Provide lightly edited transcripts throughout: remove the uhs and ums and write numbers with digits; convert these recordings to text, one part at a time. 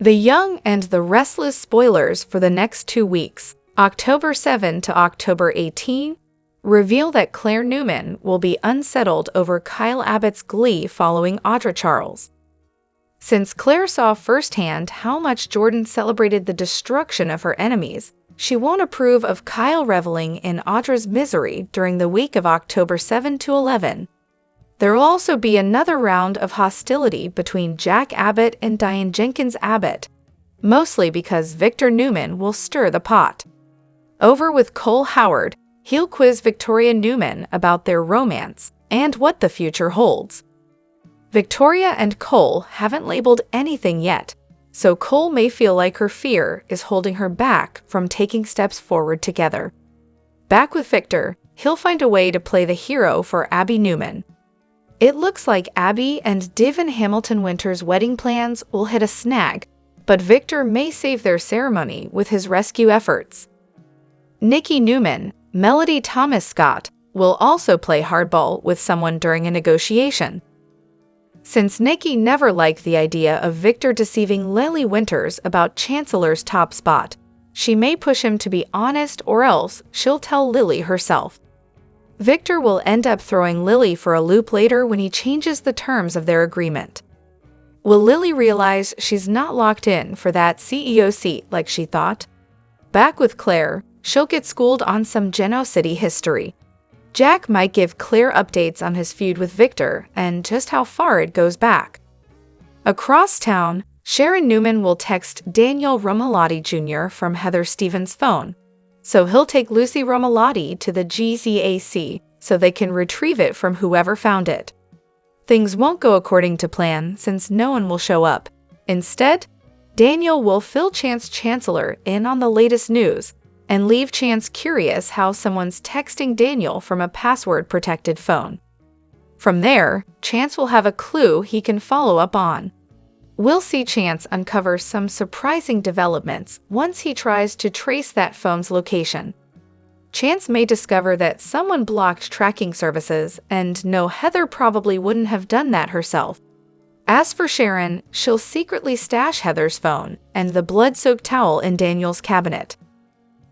The Young and the Restless spoilers for the next 2 weeks, October 7 to October 18, reveal that Claire Newman will be unsettled over Kyle Abbott's glee following Audra Charles. Since Claire saw firsthand how much Jordan celebrated the destruction of her enemies, she won't approve of Kyle reveling in Audra's misery during the week of October 7 to 11. There will also be another round of hostility between Jack Abbott and Diane Jenkins Abbott, mostly because Victor Newman will stir the pot. Over with Cole Howard, he'll quiz Victoria Newman about their romance and what the future holds. Victoria and Cole haven't labeled anything yet, so Cole may feel like her fear is holding her back from taking steps forward together. Back with Victor, he'll find a way to play the hero for Abby Newman. It looks like Abby and Divin Hamilton Winter's wedding plans will hit a snag, but Victor may save their ceremony with his rescue efforts. Nikki Newman, Melody Thomas Scott, will also play hardball with someone during a negotiation. Since Nikki never liked the idea of Victor deceiving Lily Winters about Chancellor's top spot, she may push him to be honest, or else she'll tell Lily herself. Victor will end up throwing Lily for a loop later when he changes the terms of their agreement. Will Lily realize she's not locked in for that CEO seat like she thought? Back with Claire, she'll get schooled on some Genoa City history. Jack might give Claire updates on his feud with Victor and just how far it goes back. Across town, Sharon Newman will text Daniel Romalotti Jr. from Heather Stevens' phone, so he'll take Lucy Romalotti to the GCAC so they can retrieve it from whoever found it. Things won't go according to plan since no one will show up. Instead, Daniel will fill Chance Chancellor in on the latest news and leave Chance curious how someone's texting Daniel from a password-protected phone. From there, Chance will have a clue he can follow up on. We'll see Chance uncover some surprising developments once he tries to trace that phone's location. Chance may discover that someone blocked tracking services, and no, Heather probably wouldn't have done that herself. As for Sharon, she'll secretly stash Heather's phone and the blood-soaked towel in Daniel's cabinet.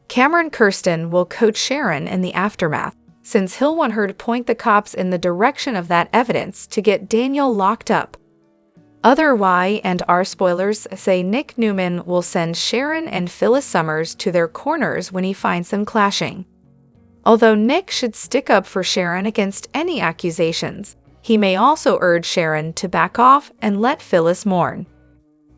Cameron Kirsten will coach Sharon in the aftermath, since he'll want her to point the cops in the direction of that evidence to get Daniel locked up. Other Y&R spoilers say Nick Newman will send Sharon and Phyllis Summers to their corners when he finds them clashing. Although Nick should stick up for Sharon against any accusations, he may also urge Sharon to back off and let Phyllis mourn.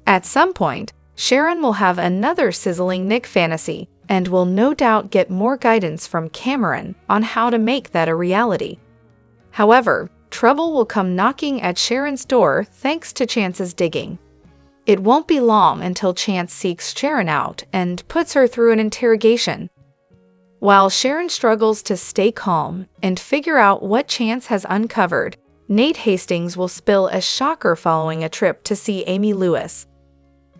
At some point, Sharon will have another sizzling Nick fantasy and will no doubt get more guidance from Cameron on how to make that a reality. However, trouble will come knocking at Sharon's door thanks to Chance's digging. It won't be long until Chance seeks Sharon out and puts her through an interrogation. While Sharon struggles to stay calm and figure out what Chance has uncovered, Nate Hastings will spill a shocker following a trip to see Amy Lewis.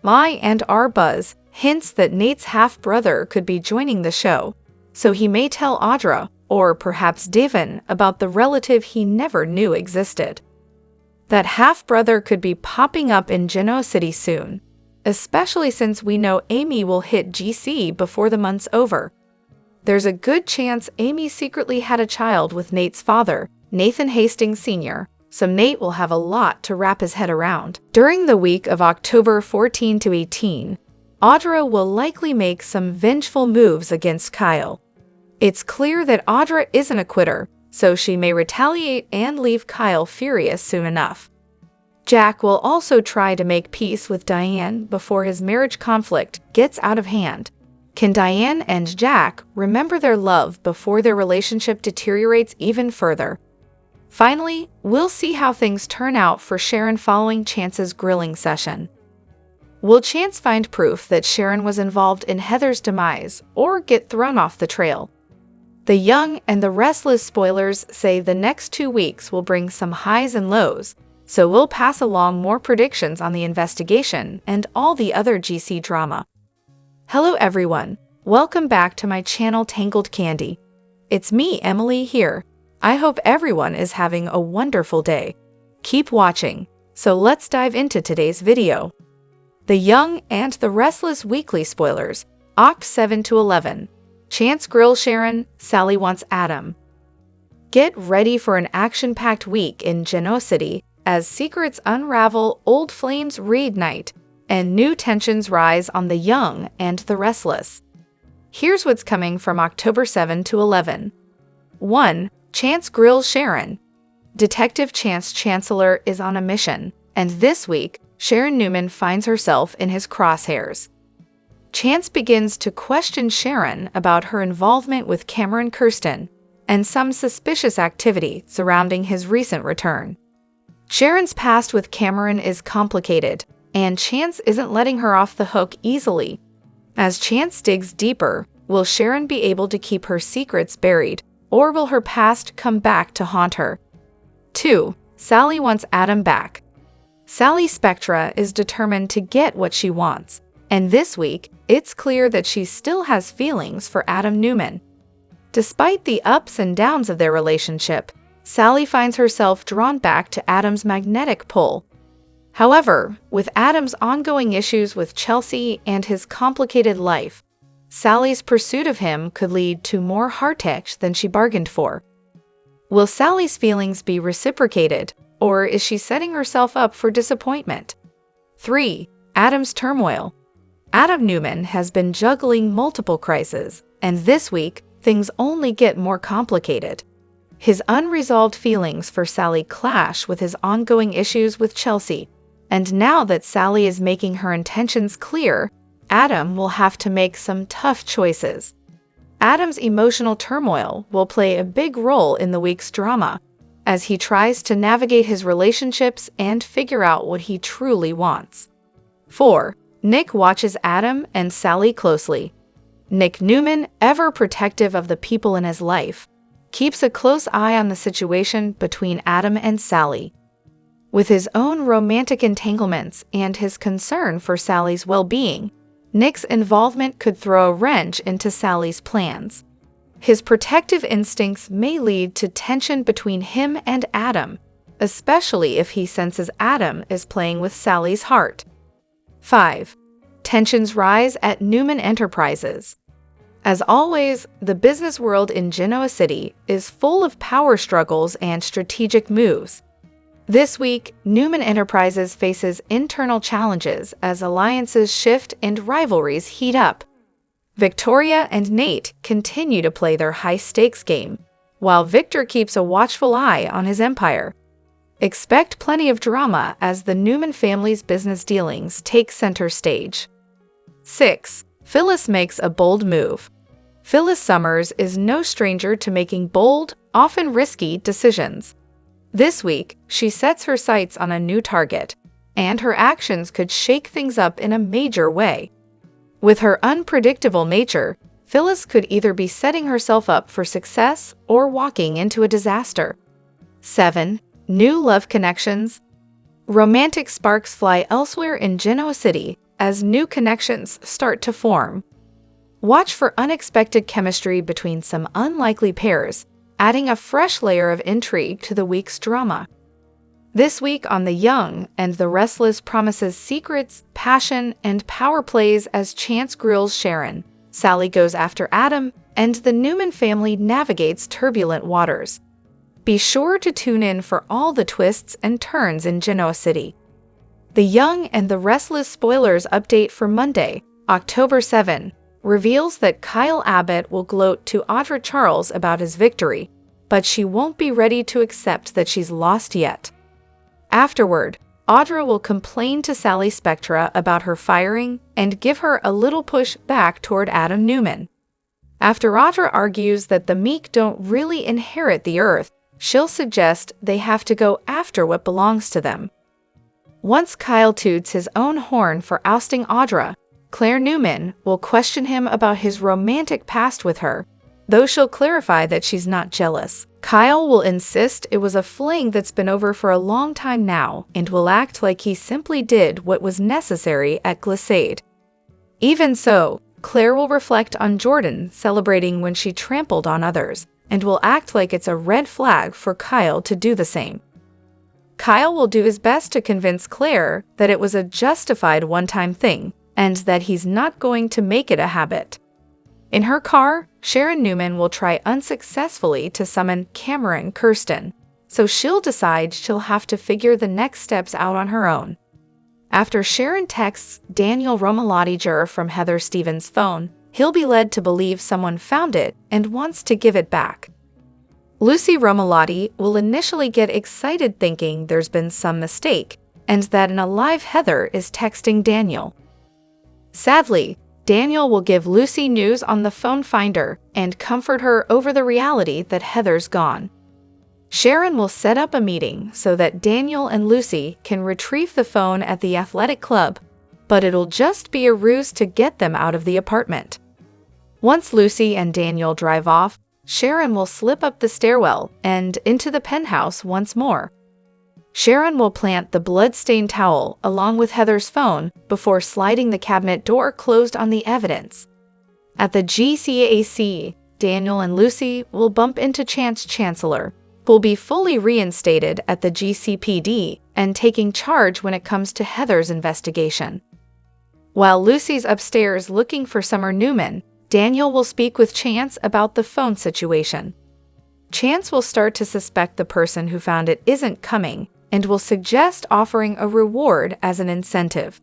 Y&R buzz hints that Nate's half-brother could be joining the show, so he may tell Audra, or perhaps Divin, about the relative he never knew existed. That half-brother could be popping up in Genoa City soon, especially since we know Amy will hit GC before the month's over. There's a good chance Amy secretly had a child with Nate's father, Nathan Hastings Sr., so Nate will have a lot to wrap his head around. During the week of October 14 to 18, Audra will likely make some vengeful moves against Kyle. It's clear that Audra isn't a quitter, so she may retaliate and leave Kyle furious soon enough. Jack will also try to make peace with Diane before his marriage conflict gets out of hand. Can Diane and Jack remember their love before their relationship deteriorates even further? Finally, we'll see how things turn out for Sharon following Chance's grilling session. Will Chance find proof that Sharon was involved in Heather's demise or get thrown off the trail? The Young and the Restless spoilers say the next 2 weeks will bring some highs and lows, so we'll pass along more predictions on the investigation and all the other GC drama. Hello everyone, welcome back to my channel Tangled Candy. It's me, Emily, here. I hope everyone is having a wonderful day. Keep watching, so let's dive into today's video. The Young and the Restless weekly spoilers, Oct. 7 to 11. Chance grills Sharon, Sally wants Adam. Get ready for an action-packed week in Genoa City as secrets unravel, old flames reignite, and new tensions rise on the Young and the Restless. Here's what's coming from October 7 to 11. 1. Chance grills Sharon. Detective Chance Chancellor is on a mission, and this week, Sharon Newman finds herself in his crosshairs. Chance begins to question Sharon about her involvement with Cameron Kirsten and some suspicious activity surrounding his recent return. Sharon's past with Cameron is complicated, and Chance isn't letting her off the hook easily. As Chance digs deeper, will Sharon be able to keep her secrets buried, or will her past come back to haunt her? 2. Sally wants Adam back. Sally Spectra is determined to get what she wants, and this week, it's clear that she still has feelings for Adam Newman. Despite the ups and downs of their relationship, Sally finds herself drawn back to Adam's magnetic pull. However, with Adam's ongoing issues with Chelsea and his complicated life, Sally's pursuit of him could lead to more heartache than she bargained for. Will Sally's feelings be reciprocated, or is she setting herself up for disappointment? 3. Adam's turmoil. Adam Newman has been juggling multiple crises, and this week, things only get more complicated. His unresolved feelings for Sally clash with his ongoing issues with Chelsea, and now that Sally is making her intentions clear, Adam will have to make some tough choices. Adam's emotional turmoil will play a big role in the week's drama, as he tries to navigate his relationships and figure out what he truly wants. 4. Nick watches Adam and Sally closely. Nick Newman, ever protective of the people in his life, keeps a close eye on the situation between Adam and Sally. With his own romantic entanglements and his concern for Sally's well-being, Nick's involvement could throw a wrench into Sally's plans. His protective instincts may lead to tension between him and Adam, especially if he senses Adam is playing with Sally's heart. 5. Tensions rise at Newman Enterprises. As always, the business world in Genoa City is full of power struggles and strategic moves. This week, Newman Enterprises faces internal challenges as alliances shift and rivalries heat up. Victoria and Nate continue to play their high-stakes game, while Victor keeps a watchful eye on his empire. Expect plenty of drama as the Newman family's business dealings take center stage. 6. Phyllis makes a bold move. Phyllis Summers is no stranger to making bold, often risky decisions. This week, she sets her sights on a new target, and her actions could shake things up in a major way. With her unpredictable nature, Phyllis could either be setting herself up for success or walking into a disaster. 7. New love connections. Romantic sparks fly elsewhere in Genoa City as new connections start to form. Watch for unexpected chemistry between some unlikely pairs, adding a fresh layer of intrigue to the week's drama. This week on The Young and the Restless promises secrets, passion, and power plays as Chance grills Sharon, Sally goes after Adam, and the Newman family navigates turbulent waters. Be sure to tune in for all the twists and turns in Genoa City. The Young and the Restless spoilers update for Monday, October 7, reveals that Kyle Abbott will gloat to Audra Charles about his victory, but she won't be ready to accept that she's lost yet. Afterward, Audra will complain to Sally Spectra about her firing and give her a little push back toward Adam Newman. After Audra argues that the meek don't really inherit the earth, she'll suggest they have to go after what belongs to them. Once Kyle toots his own horn for ousting Audra, Claire Newman will question him about his romantic past with her, though she'll clarify that she's not jealous. Kyle will insist it was a fling that's been over for a long time now and will act like he simply did what was necessary at Glissade. Even so, Claire will reflect on Jordan celebrating when she trampled on others and will act like it's a red flag for Kyle to do the same. Kyle will do his best to convince Claire that it was a justified one-time thing and that he's not going to make it a habit. In her car, Sharon Newman will try unsuccessfully to summon Cameron Kirsten, so she'll decide she'll have to figure the next steps out on her own. After Sharon texts Daniel Romalotti from Heather Stevens' phone, he'll be led to believe someone found it and wants to give it back. Lucy Romalotti will initially get excited thinking there's been some mistake and that an alive Heather is texting Daniel. Sadly, Daniel will give Lucy news on the phone finder and comfort her over the reality that Heather's gone. Sharon will set up a meeting so that Daniel and Lucy can retrieve the phone at the athletic club, but it'll just be a ruse to get them out of the apartment. Once Lucy and Daniel drive off, Sharon will slip up the stairwell and into the penthouse once more. Sharon will plant the blood-stained towel along with Heather's phone before sliding the cabinet door closed on the evidence. At the GCAC, Daniel and Lucy will bump into Chance Chancellor, who will be fully reinstated at the GCPD and taking charge when it comes to Heather's investigation. While Lucy's upstairs looking for Summer Newman, Daniel will speak with Chance about the phone situation. Chance will start to suspect the person who found it isn't coming and will suggest offering a reward as an incentive.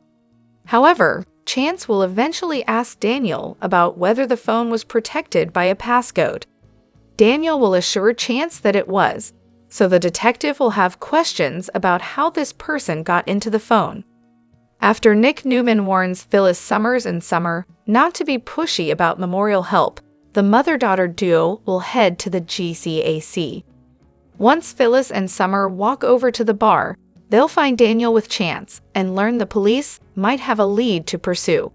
However, Chance will eventually ask Daniel about whether the phone was protected by a passcode. Daniel will assure Chance that it was, so the detective will have questions about how this person got into the phone. After Nick Newman warns Phyllis Summers and Summer not to be pushy about memorial help, the mother-daughter duo will head to the GCAC. Once Phyllis and Summer walk over to the bar, they'll find Daniel with Chance and learn the police might have a lead to pursue.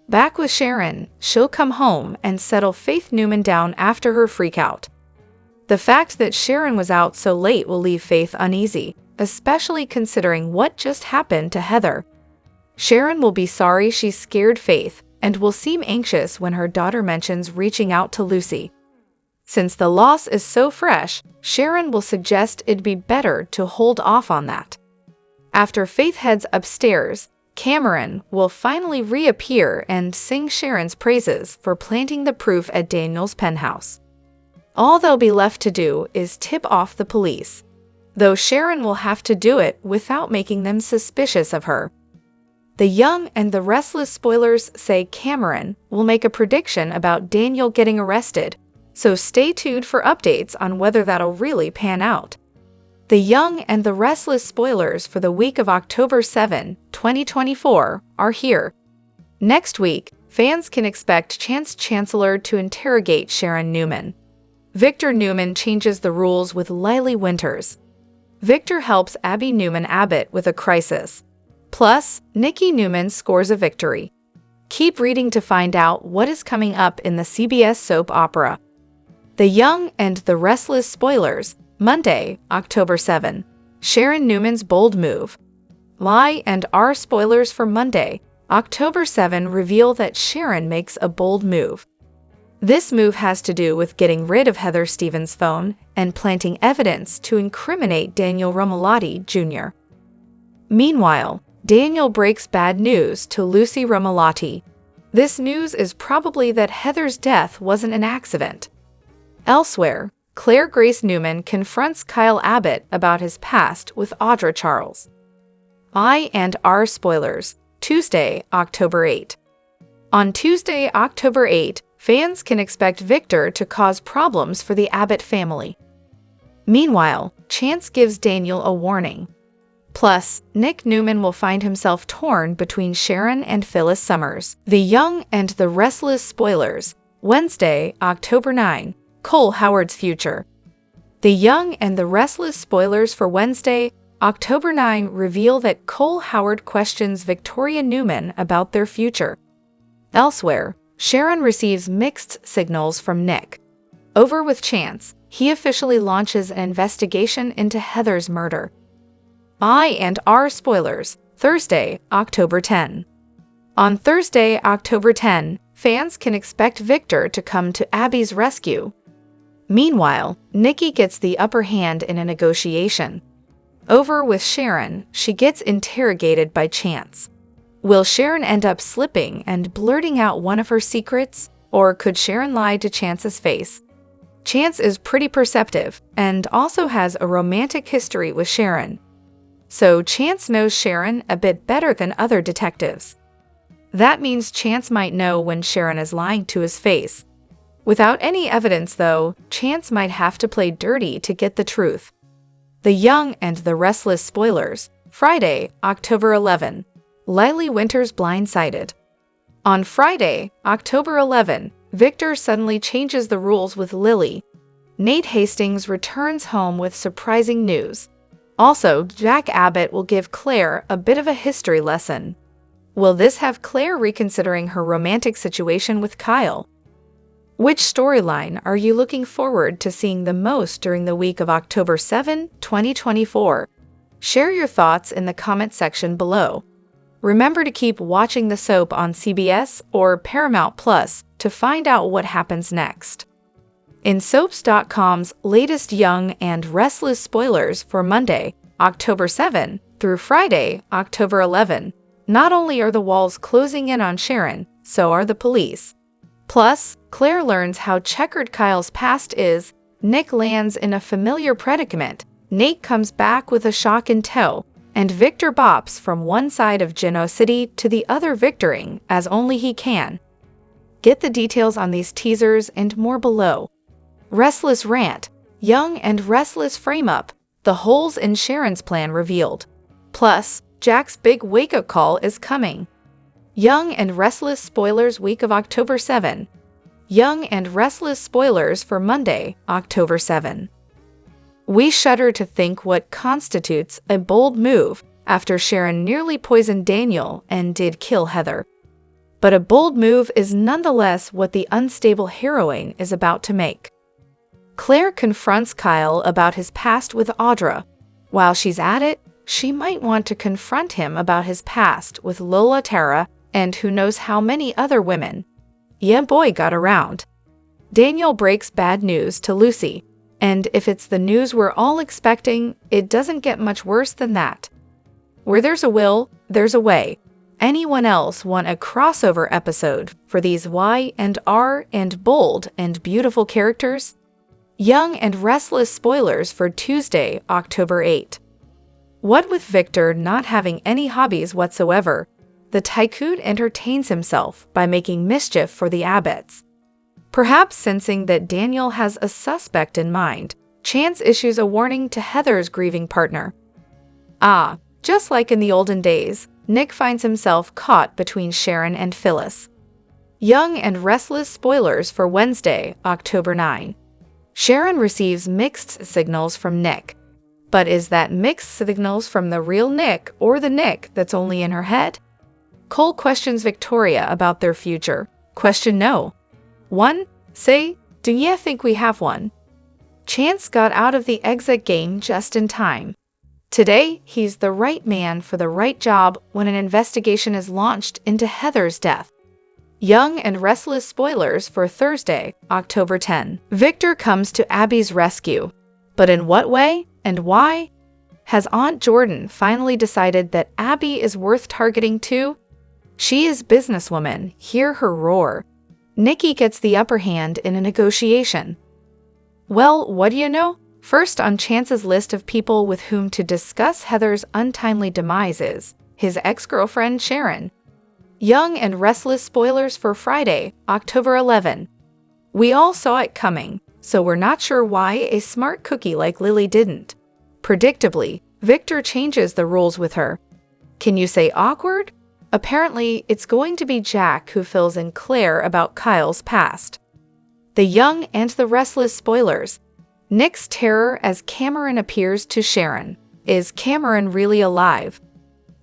Back with Sharon, she'll come home and settle Faith Newman down after her freakout. The fact that Sharon was out so late will leave Faith uneasy, especially considering what just happened to Heather. Sharon will be sorry she scared Faith and will seem anxious when her daughter mentions reaching out to Lucy. Since the loss is so fresh, Sharon will suggest it'd be better to hold off on that. After Faith heads upstairs, Cameron will finally reappear and sing Sharon's praises for planting the proof at Daniel's penthouse. All they'll be left to do is tip off the police, though Sharon will have to do it without making them suspicious of her. The Young and the Restless spoilers say Cameron will make a prediction about Daniel getting arrested, so stay tuned for updates on whether that'll really pan out. The Young and the Restless spoilers for the week of October 7, 2024 are here. Next week, fans can expect Chance Chancellor to interrogate Sharon Newman. Victor Newman changes the rules with Lily Winters. Victor helps Abby Newman Abbott with a crisis. Plus, Nikki Newman scores a victory. Keep reading to find out what is coming up in the CBS soap opera. The Young and the Restless spoilers, Monday, October 7. Sharon Newman's bold move. Y&R spoilers for Monday, October 7 reveal that Sharon makes a bold move. This move has to do with getting rid of Heather Stevens' phone and planting evidence to incriminate Daniel Romalotti Jr. Meanwhile, Daniel breaks bad news to Lucy Romalotti. This news is probably that Heather's death wasn't an accident. Elsewhere, Claire Grace Newman confronts Kyle Abbott about his past with Audra Charles. Y&R spoilers, Tuesday, October 8. On Tuesday, October 8, fans can expect Victor to cause problems for the Abbott family. Meanwhile, Chance gives Daniel a warning. Plus, Nick Newman will find himself torn between Sharon and Phyllis Summers. The Young and the Restless spoilers, Wednesday, October 9. Cole Howard's future. The Young and the Restless spoilers for Wednesday, October 9 reveal that Cole Howard questions Victoria Newman about their future. Elsewhere, Sharon receives mixed signals from Nick. Over with Chance, he officially launches an investigation into Heather's murder. Y&R spoilers, Thursday, October 10. On Thursday, October 10, fans can expect Victor to come to Abby's rescue. Meanwhile, Nikki gets the upper hand in a negotiation. Over with Sharon, she gets interrogated by Chance. Will Sharon end up slipping and blurting out one of her secrets, or could Sharon lie to Chance's face? Chance is pretty perceptive and also has a romantic history with Sharon. So Chance knows Sharon a bit better than other detectives. That means Chance might know when Sharon is lying to his face. Without any evidence, though, Chance might have to play dirty to get the truth. The Young and the Restless spoilers. Friday, October 11. Lily Winter's blindsided. On Friday, October 11, Victor suddenly changes the rules with Lily. Nate Hastings returns home with surprising news. Also, Jack Abbott will give Claire a bit of a history lesson. Will this have Claire reconsidering her romantic situation with Kyle? Which storyline are you looking forward to seeing the most during the week of October 7, 2024? Share your thoughts in the comment section below. Remember to keep watching the soap on CBS or Paramount Plus to find out what happens next. In Soaps.com's latest Young and Restless spoilers for Monday, October 7 through Friday, October 11, not only are the walls closing in on Sharon, so are the police. Plus, Claire learns how checkered Kyle's past is, Nick lands in a familiar predicament, Nate comes back with a shock in tow, and Victor bops from one side of Genoa City to the other victoring as only he can. Get the details on these teasers and more below. Restless rant, Young and Restless frame up, the holes in Sharon's plan revealed. Plus, Jack's big wake-up call is coming. Young and Restless spoilers week of October 7. Young and Restless spoilers for Monday, October 7. We shudder to think what constitutes a bold move after Sharon nearly poisoned Daniel and did kill Heather. But a bold move is nonetheless what the unstable heroine is about to make. Claire confronts Kyle about his past with Audra. While she's at it, she might want to confront him about his past with Lola Tara and who knows how many other women. Yeah, boy got around. Daniel breaks bad news to Lucy, and if it's the news we're all expecting, it doesn't get much worse than that. Where there's a will, there's a way. Anyone else want a crossover episode for these Y&R and bold and beautiful characters? Young and Restless spoilers for Tuesday, October 8. What with Victor not having any hobbies whatsoever, the tycoon entertains himself by making mischief for the Abbotts. Perhaps sensing that Daniel has a suspect in mind, Chance issues a warning to Heather's grieving partner. Just like in the olden days, Nick finds himself caught between Sharon and Phyllis. Young and Restless spoilers for Wednesday, October 9. Sharon receives mixed signals from Nick. But is that mixed signals from the real Nick or the Nick that's only in her head? Cole questions Victoria about their future. Question no. 1. Say, do ya think we have one? Chance got out of the exit game just in time. Today, he's the right man for the right job when an investigation is launched into Heather's death. Young and Restless spoilers for Thursday, October 10. Victor comes to Abby's rescue. But in what way and why? Has Aunt Jordan finally decided that Abby is worth targeting too? She is businesswoman, hear her roar. Nikki gets the upper hand in a negotiation. Well, what do you know? First on Chance's list of people with whom to discuss Heather's untimely demise is his ex-girlfriend Sharon. Young and Restless spoilers for Friday, October 11. We all saw it coming, so we're not sure why a smart cookie like Lily didn't. Predictably, Victor changes the rules with her. Can you say awkward? Apparently, it's going to be Jack who fills in Claire about Kyle's past. The Young and the Restless spoilers. Nick's terror as Cameron appears to Sharon. Is Cameron really alive?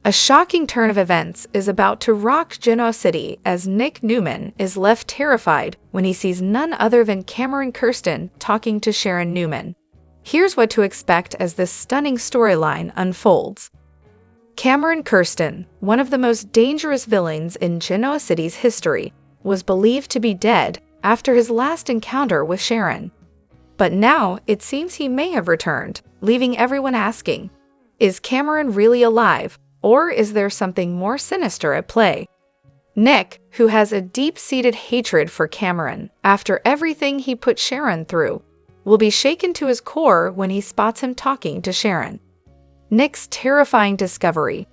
A shocking turn of events is about to rock Genoa City as Nick Newman is left terrified when he sees none other than Cameron Kirsten talking to Sharon Newman. Here's what to expect as this stunning storyline unfolds. Cameron Kirsten, one of the most dangerous villains in Genoa City's history, was believed to be dead after his last encounter with Sharon. But now it seems he may have returned, leaving everyone asking, Is Cameron really alive, or is there something more sinister at play? Nick, who has a deep-seated hatred for Cameron after everything he put Sharon through, will be shaken to his core when he spots him talking to Sharon. Nick's terrifying discovery.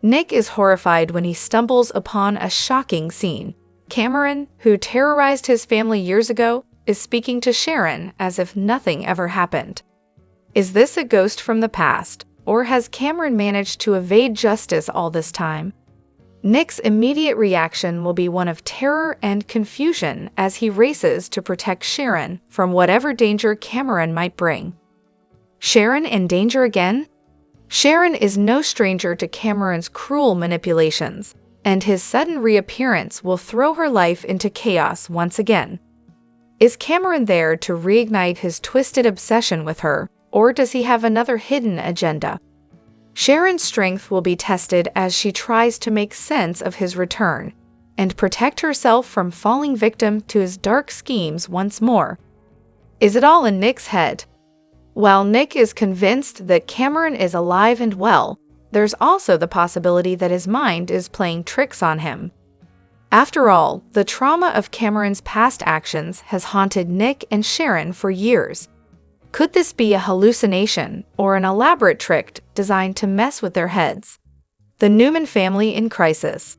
Nick is horrified when he stumbles upon a shocking scene. Cameron, who terrorized his family years ago, is speaking to Sharon as if nothing ever happened. Is this a ghost from the past, or has Cameron managed to evade justice all this time? Nick's immediate reaction will be one of terror and confusion as he races to protect Sharon from whatever danger Cameron might bring. Sharon in danger again? Sharon is no stranger to Cameron's cruel manipulations, and his sudden reappearance will throw her life into chaos once again. Is Cameron there to reignite his twisted obsession with her, or does he have another hidden agenda? Sharon's strength will be tested as she tries to make sense of his return and protect herself from falling victim to his dark schemes once more. Is it all in Nick's head? While Nick is convinced that Cameron is alive and well, there's also the possibility that his mind is playing tricks on him. After all, the trauma of Cameron's past actions has haunted Nick and Sharon for years. Could this be a hallucination or an elaborate trick designed to mess with their heads? The Newman family in crisis.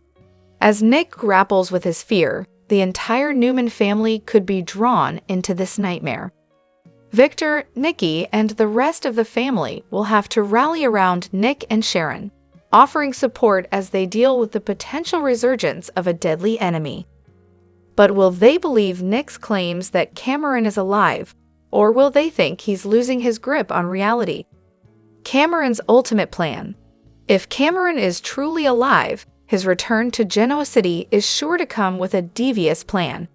As Nick grapples with his fear, the entire Newman family could be drawn into this nightmare. Victor, Nikki, and the rest of the family will have to rally around Nick and Sharon, offering support as they deal with the potential resurgence of a deadly enemy. But will they believe Nick's claims that Cameron is alive, or will they think he's losing his grip on reality? Cameron's ultimate plan. If Cameron is truly alive, his return to Genoa City is sure to come with a devious plan.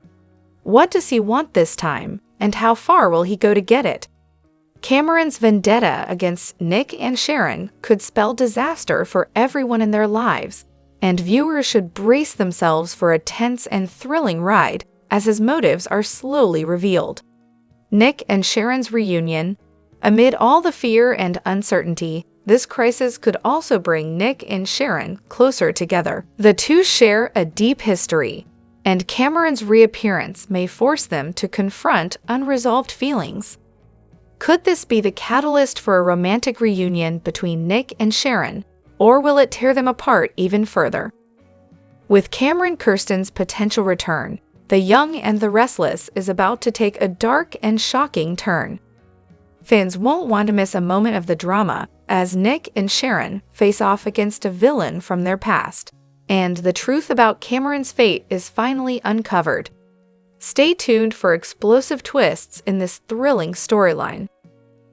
What does he want this time, and how far will he go to get it? Cameron's vendetta against Nick and Sharon could spell disaster for everyone in their lives, and viewers should brace themselves for a tense and thrilling ride as his motives are slowly revealed. Nick and Sharon's reunion. Amid all the fear and uncertainty, this crisis could also bring Nick and Sharon closer together. The two share a deep history, and Cameron's reappearance may force them to confront unresolved feelings. Could this be the catalyst for a romantic reunion between Nick and Sharon, or will it tear them apart even further? With Cameron Kirsten's potential return, The Young and the Restless is about to take a dark and shocking turn. Fans won't want to miss a moment of the drama as Nick and Sharon face off against a villain from their past, and the truth about Cameron's fate is finally uncovered. Stay tuned for explosive twists in this thrilling storyline.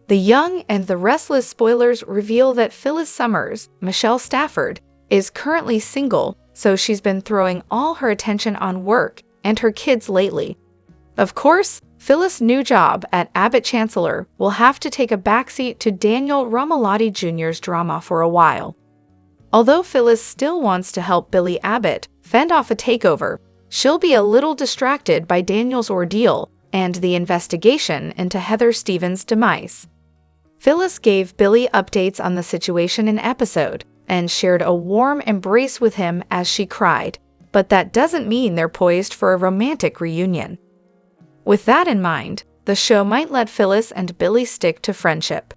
The Young and the Restless spoilers reveal that Phyllis Summers, Michelle Stafford, is currently single, so she's been throwing all her attention on work and her kids lately. Of course, Phyllis' new job at Abbott Chancellor will have to take a backseat to Daniel Romalotti Jr.'s drama for a while. Although Phyllis still wants to help Billy Abbott fend off a takeover, she'll be a little distracted by Daniel's ordeal and the investigation into Heather Stevens' demise. Phyllis gave Billy updates on the situation in episode and shared a warm embrace with him as she cried, but that doesn't mean they're poised for a romantic reunion. With that in mind, the show might let Phyllis and Billy stick to friendship.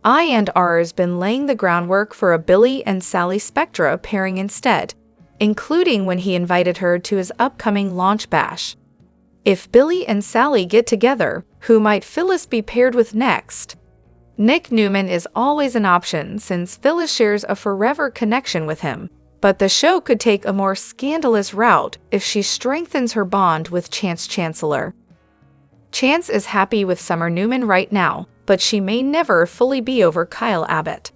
Y&R's been laying the groundwork for a Billy and Sally Spectra pairing instead, including when he invited her to his upcoming launch bash. If Billy and Sally get together, who might Phyllis be paired with next? Nick Newman is always an option since Phyllis shares a forever connection with him, but the show could take a more scandalous route if she strengthens her bond with Chance Chancellor. Chance is happy with Summer Newman right now, but she may never fully be over Kyle Abbott.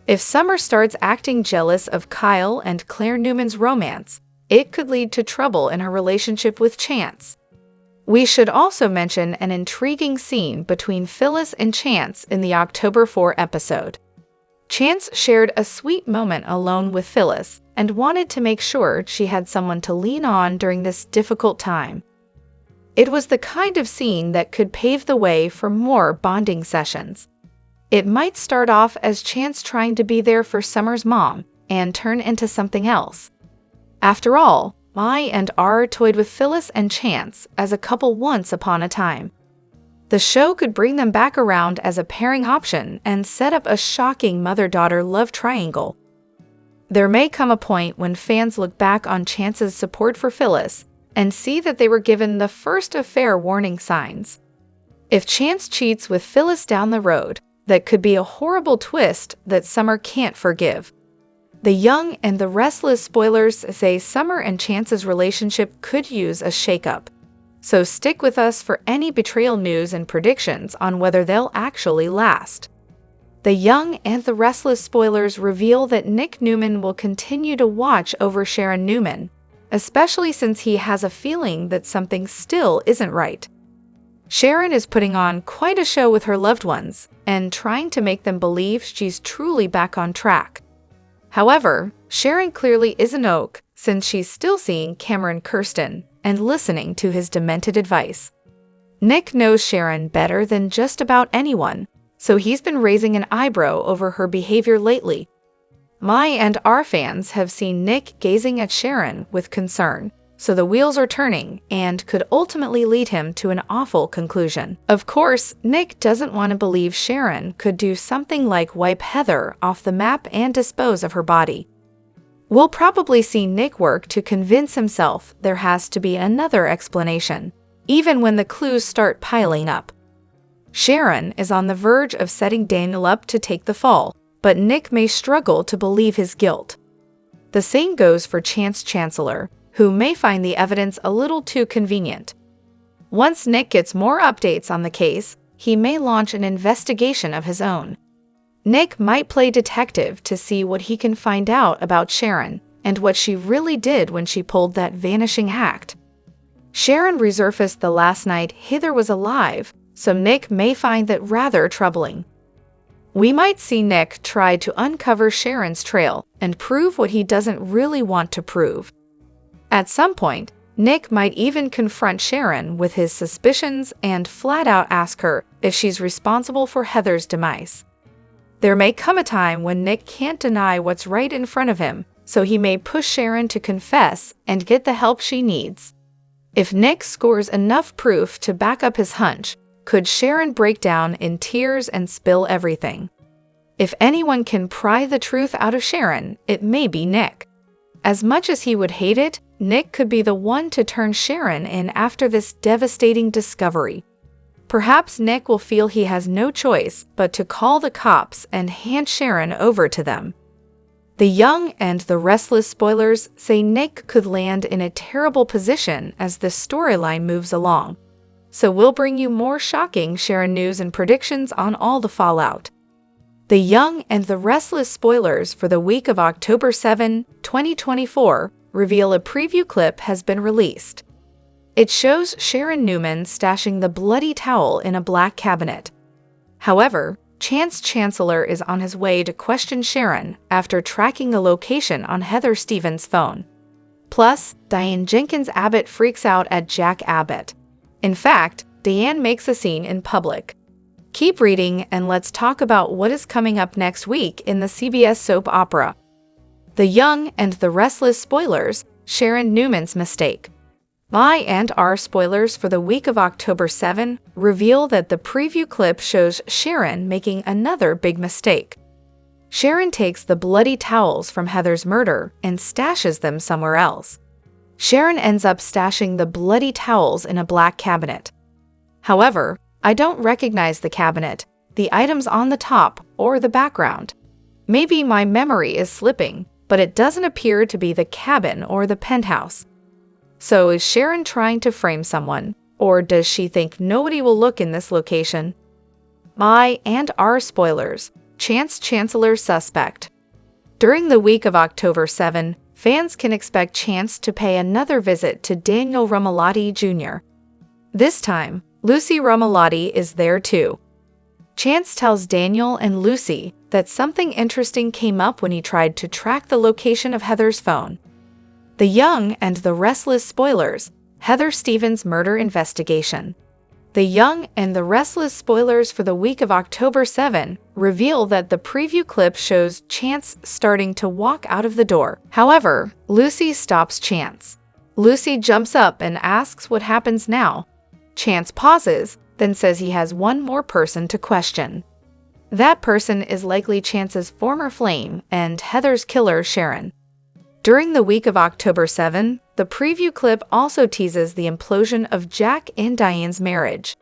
If Summer starts acting jealous of Kyle and Claire Newman's romance, it could lead to trouble in her relationship with Chance. We should also mention an intriguing scene between Phyllis and Chance in the October 4 episode. Chance shared a sweet moment alone with Phyllis and wanted to make sure she had someone to lean on during this difficult time. It was the kind of scene that could pave the way for more bonding sessions. It might start off as Chance trying to be there for Summer's mom and turn into something else. After all, Y&R toyed with Phyllis and Chance as a couple once upon a time. The show could bring them back around as a pairing option and set up a shocking mother-daughter love triangle. There may come a point when fans look back on Chance's support for Phyllis and see that they were given the first of fair warning signs. If Chance cheats with Phyllis down the road, that could be a horrible twist that Summer can't forgive. The Young&The Restless spoilers say Summer and Chance's relationship could use a shakeup. So stick with us for any betrayal news and predictions on whether they'll actually last. The Young&The Restless spoilers reveal that Nick Newman will continue to watch over Sharon Newman, especially since he has a feeling that something still isn't right. Sharon is putting on quite a show with her loved ones and trying to make them believe she's truly back on track. However, Sharon clearly isn't oak since she's still seeing Cameron Kirsten and listening to his demented advice. Nick knows Sharon better than just about anyone, so he's been raising an eyebrow over her behavior lately. Y&R fans have seen Nick gazing at Sharon with concern, so the wheels are turning and could ultimately lead him to an awful conclusion. Of course, Nick doesn't want to believe Sharon could do something like wipe Heather off the map and dispose of her body. We'll probably see Nick work to convince himself there has to be another explanation, even when the clues start piling up. Sharon is on the verge of setting Daniel up to take the fall, but Nick may struggle to believe his guilt. The same goes for Chance Chancellor, who may find the evidence a little too convenient. Once Nick gets more updates on the case, he may launch an investigation of his own. Nick might play detective to see what he can find out about Sharon and what she really did when she pulled that vanishing act. Sharon resurfaced the last night Heather was alive, so Nick may find that rather troubling. We might see Nick try to uncover Sharon's trail and prove what he doesn't really want to prove. At some point, Nick might even confront Sharon with his suspicions and flat out ask her if she's responsible for Heather's demise. There may come a time when Nick can't deny what's right in front of him, so he may push Sharon to confess and get the help she needs. If Nick scores enough proof to back up his hunch, could Sharon break down in tears and spill everything? If anyone can pry the truth out of Sharon, it may be Nick. As much as he would hate it, Nick could be the one to turn Sharon in after this devastating discovery. Perhaps Nick will feel he has no choice but to call the cops and hand Sharon over to them. The Young&The Restless spoilers say Nick could land in a terrible position as the storyline moves along. So we'll bring you more shocking Sharon news and predictions on all the fallout. The Young&The Restless spoilers for the week of October 7, 2024 reveal a preview clip has been released. It shows Sharon Newman stashing the bloody towel in a black cabinet. However, Chance Chancellor is on his way to question Sharon after tracking a location on Heather Stevens' phone. Plus, Diane Jenkins Abbott freaks out at Jack Abbott. In fact, Diane makes a scene in public. Keep reading and let's talk about what is coming up next week in the CBS soap opera. The Young&The Restless spoilers, Sharon Newman's mistake. Y&R spoilers for the week of October 7 reveal that the preview clip shows Sharon making another big mistake. Sharon takes the bloody towels from Heather's murder and stashes them somewhere else. Sharon ends up stashing the bloody towels in a black cabinet. However, I don't recognize the cabinet, the items on the top, or the background. Maybe my memory is slipping, but it doesn't appear to be the cabin or the penthouse. So is Sharon trying to frame someone, or does she think nobody will look in this location? Y&R spoilers, Chance Chancellor suspect. During the week of October 7, fans can expect Chance to pay another visit to Daniel Romalotti Jr. This time, Lucy Romalotti is there too. Chance tells Daniel and Lucy that something interesting came up when he tried to track the location of Heather's phone. The Young&The Restless spoilers, Heather Stevens' murder investigation. The Young and the Restless spoilers for the week of October 7 reveal that the preview clip shows Chance starting to walk out of the door. However, Lucy stops Chance. Lucy jumps up and asks what happens now. Chance pauses, then says he has one more person to question. That person is likely Chance's former flame and Heather's killer, Sharon. During the week of October 7, the preview clip also teases the implosion of Jack and Diane's marriage.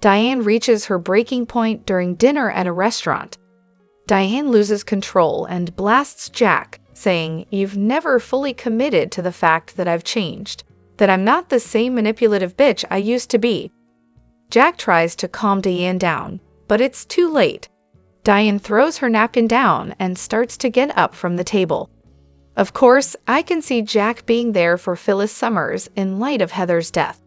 Diane reaches her breaking point during dinner at a restaurant. Diane loses control and blasts Jack, saying, "You've never fully committed to the fact that I've changed, that I'm not the same manipulative bitch I used to be." Jack tries to calm Diane down, but it's too late. Diane throws her napkin down and starts to get up from the table. Of course, I can see Jack being there for Phyllis Summers in light of Heather's death.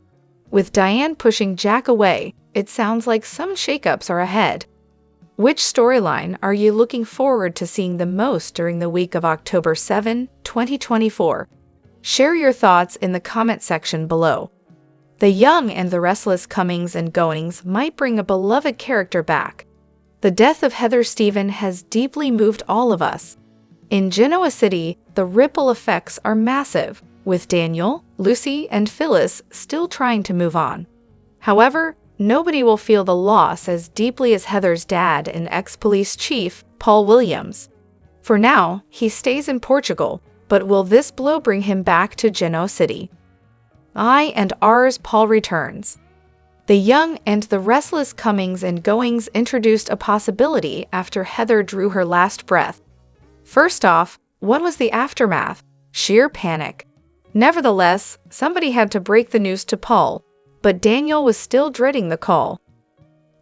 With Diane pushing Jack away, it sounds like some shakeups are ahead. Which storyline are you looking forward to seeing the most during the week of October 7, 2024? Share your thoughts in the comment section below. The Young and the Restless comings and goings might bring a beloved character back. The death of Heather Stephen has deeply moved all of us. In Genoa City, the ripple effects are massive, with Daniel, Lucy, and Phyllis still trying to move on. However, nobody will feel the loss as deeply as Heather's dad and ex-police chief, Paul Williams. For now, he stays in Portugal, but will this blow bring him back to Genoa City? Y&R's Paul returns. The Young and the Restless comings and goings introduced a possibility after Heather drew her last breath. First off, what was the aftermath? Sheer panic. Nevertheless, somebody had to break the news to Paul, but Daniel was still dreading the call.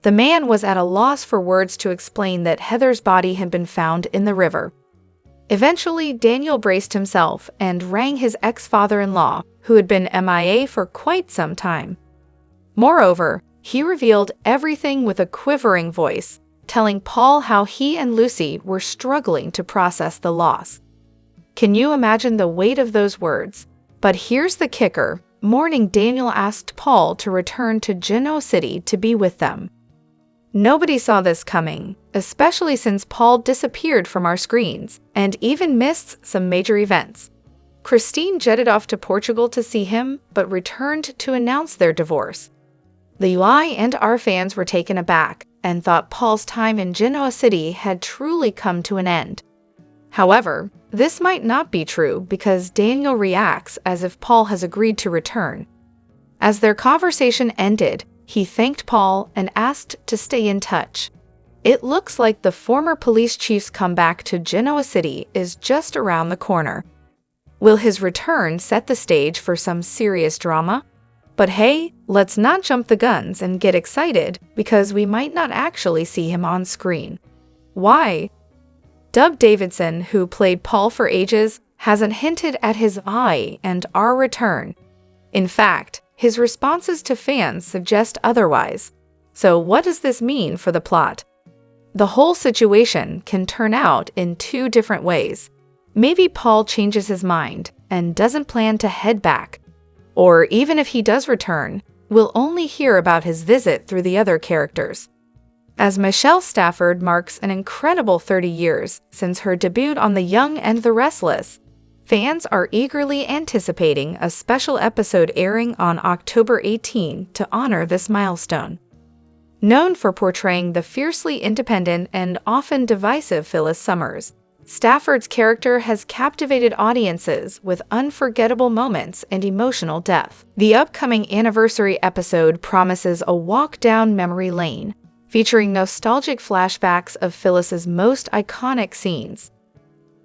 The man was at a loss for words to explain that Heather's body had been found in the river. Eventually, Daniel braced himself and rang his ex-father-in-law, who had been MIA for quite some time. Moreover, he revealed everything with a quivering voice, telling Paul how he and Lucy were struggling to process the loss. Can you imagine the weight of those words? But here's the kicker. Morning, Daniel asked Paul to return to Genoa City to be with them. Nobody saw this coming, especially since Paul disappeared from our screens and even missed some major events. Christine jetted off to Portugal to see him, but returned to announce their divorce. The Y&R fans were taken aback and thought Paul's time in Genoa City had truly come to an end. However, this might not be true because Daniel reacts as if Paul has agreed to return. As their conversation ended, he thanked Paul and asked to stay in touch. It looks like the former police chief's comeback to Genoa City is just around the corner. Will his return set the stage for some serious drama? But hey, let's not jump the guns and get excited because we might not actually see him on screen. Why? Dub Davidson, who played Paul for ages, hasn't hinted at his Y&R return. In fact, his responses to fans suggest otherwise. So what does this mean for the plot? The whole situation can turn out in two different ways. Maybe Paul changes his mind and doesn't plan to head back. Or even if he does return, we'll only hear about his visit through the other characters. As Michelle Stafford marks an incredible 30 years since her debut on The Young and the Restless, fans are eagerly anticipating a special episode airing on October 18 to honor this milestone. Known for portraying the fiercely independent and often divisive Phyllis Summers, Stafford's character has captivated audiences with unforgettable moments and emotional depth. The upcoming anniversary episode promises a walk down memory lane, featuring nostalgic flashbacks of Phyllis's most iconic scenes.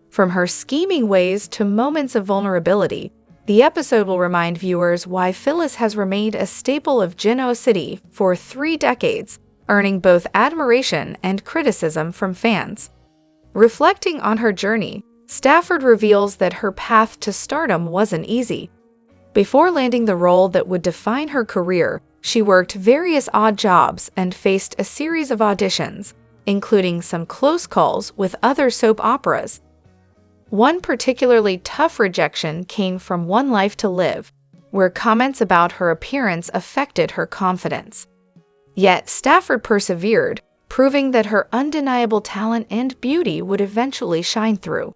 From her scheming ways to moments of vulnerability, the episode will remind viewers why Phyllis has remained a staple of Genoa City for 3 decades, earning both admiration and criticism from fans. Reflecting on her journey, Stafford reveals that her path to stardom wasn't easy. Before landing the role that would define her career, she worked various odd jobs and faced a series of auditions, including some close calls with other soap operas. One particularly tough rejection came from One Life to Live, where comments about her appearance affected her confidence. Yet Stafford persevered, proving that her undeniable talent and beauty would eventually shine through.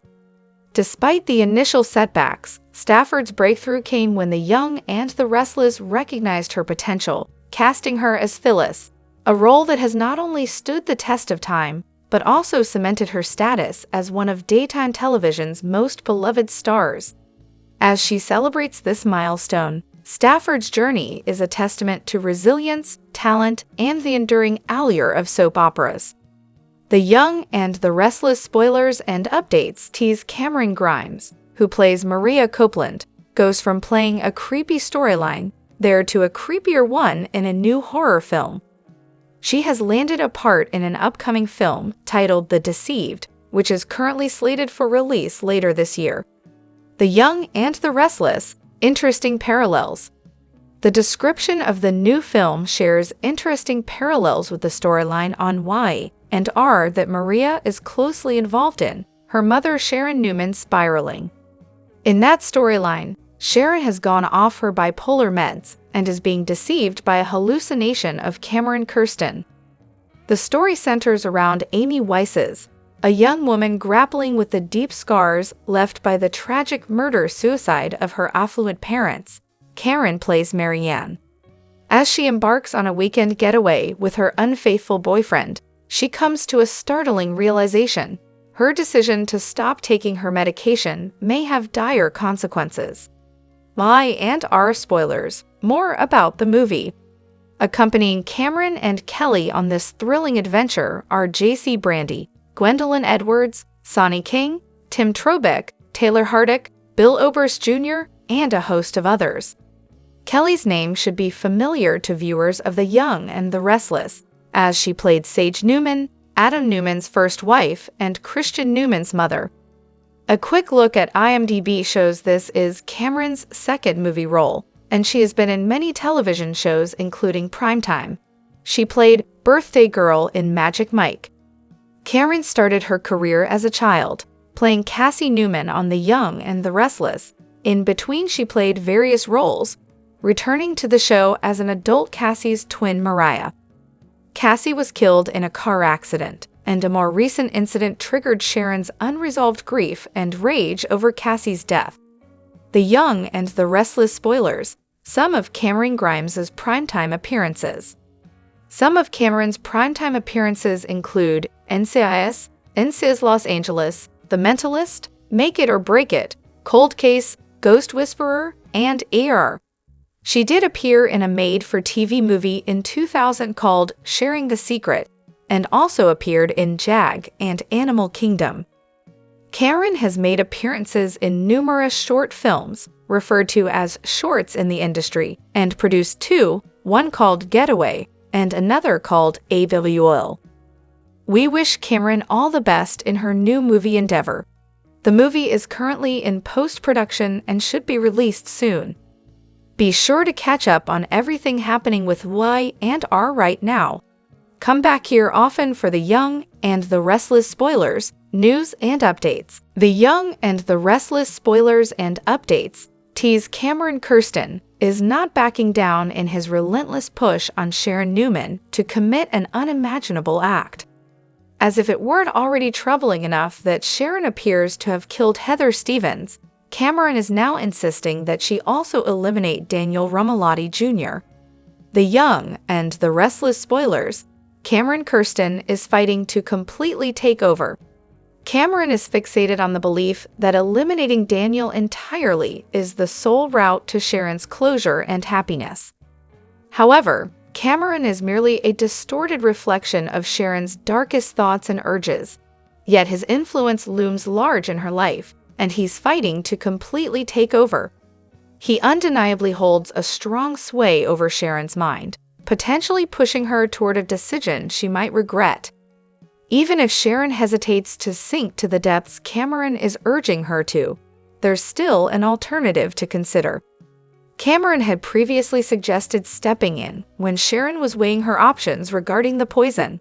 Despite the initial setbacks, Stafford's breakthrough came when the Young and the Restless recognized her potential, casting her as Phyllis, a role that has not only stood the test of time, but also cemented her status as one of daytime television's most beloved stars. As she celebrates this milestone, Stafford's journey is a testament to resilience, talent, and the enduring allure of soap operas. The Young and the Restless spoilers and updates tease Cameron Grimes, who plays Maria Copeland, goes from playing a creepy storyline there to a creepier one in a new horror film. She has landed a part in an upcoming film titled The Deceived, which is currently slated for release later this year. The Young and the Restless, interesting parallels. The description of the new film shares interesting parallels with the storyline on Y&R that Maria is closely involved in, her mother Sharon Newman's spiraling. In that storyline, Sharon has gone off her bipolar meds and is being deceived by a hallucination of Cameron Kirsten. The story centers around Amy Weiss's, a young woman grappling with the deep scars left by the tragic murder-suicide of her affluent parents. Karen plays Marianne. As she embarks on a weekend getaway with her unfaithful boyfriend, she comes to a startling realization. Her decision to stop taking her medication may have dire consequences. Y&R spoilers. More about the movie. Accompanying Cameron and Kelly on this thrilling adventure are J.C. Brandy, Gwendolyn Edwards, Sonny King, Tim Trobeck, Taylor Hardick, Bill Oberst Jr., and a host of others. Kelly's name should be familiar to viewers of The Young and the Restless, as she played Sage Newman, Adam Newman's first wife, and Christian Newman's mother. A quick look at IMDb shows this is Cameron's second movie role, and she has been in many television shows including Primetime. She played Birthday Girl in Magic Mike. Cameron started her career as a child, playing Cassie Newman on The Young and the Restless. In between, she played various roles, returning to the show as an adult Cassie's twin Mariah. Cassie was killed in a car accident, and a more recent incident triggered Sharon's unresolved grief and rage over Cassie's death. The Young and the Restless spoilers. Some of Cameron Grimes' primetime appearances. Some of Cameron's primetime appearances include NCIS, NCIS Los Angeles, The Mentalist, Make It or Break It, Cold Case, Ghost Whisperer, and AR. She did appear in a made-for-TV movie in 2000 called Sharing the Secret, and also appeared in Jag and Animal Kingdom. Cameron has made appearances in numerous short films, referred to as shorts in the industry, and produced two, one called Getaway, and another called AWL. We wish Cameron all the best in her new movie endeavor. The movie is currently in post-production and should be released soon. Be sure to catch up on everything happening with Y&R right now. Come back here often for The Young and the Restless spoilers, news, and updates. The Young and the Restless spoilers and updates tease Cameron Kirsten is not backing down in his relentless push on Sharon Newman to commit an unimaginable act. As if it weren't already troubling enough that Sharon appears to have killed Heather Stevens, Cameron is now insisting that she also eliminate Daniel Rumalotti Jr. The Young and the Restless spoilers. Cameron Kirsten is fighting to completely take over. Cameron is fixated on the belief that eliminating Daniel entirely is the sole route to Sharon's closure and happiness. However, Cameron is merely a distorted reflection of Sharon's darkest thoughts and urges, yet his influence looms large in her life, and he's fighting to completely take over. He undeniably holds a strong sway over Sharon's mind, potentially pushing her toward a decision she might regret. Even if Sharon hesitates to sink to the depths Cameron is urging her to, there's still an alternative to consider. Cameron had previously suggested stepping in when Sharon was weighing her options regarding the poison.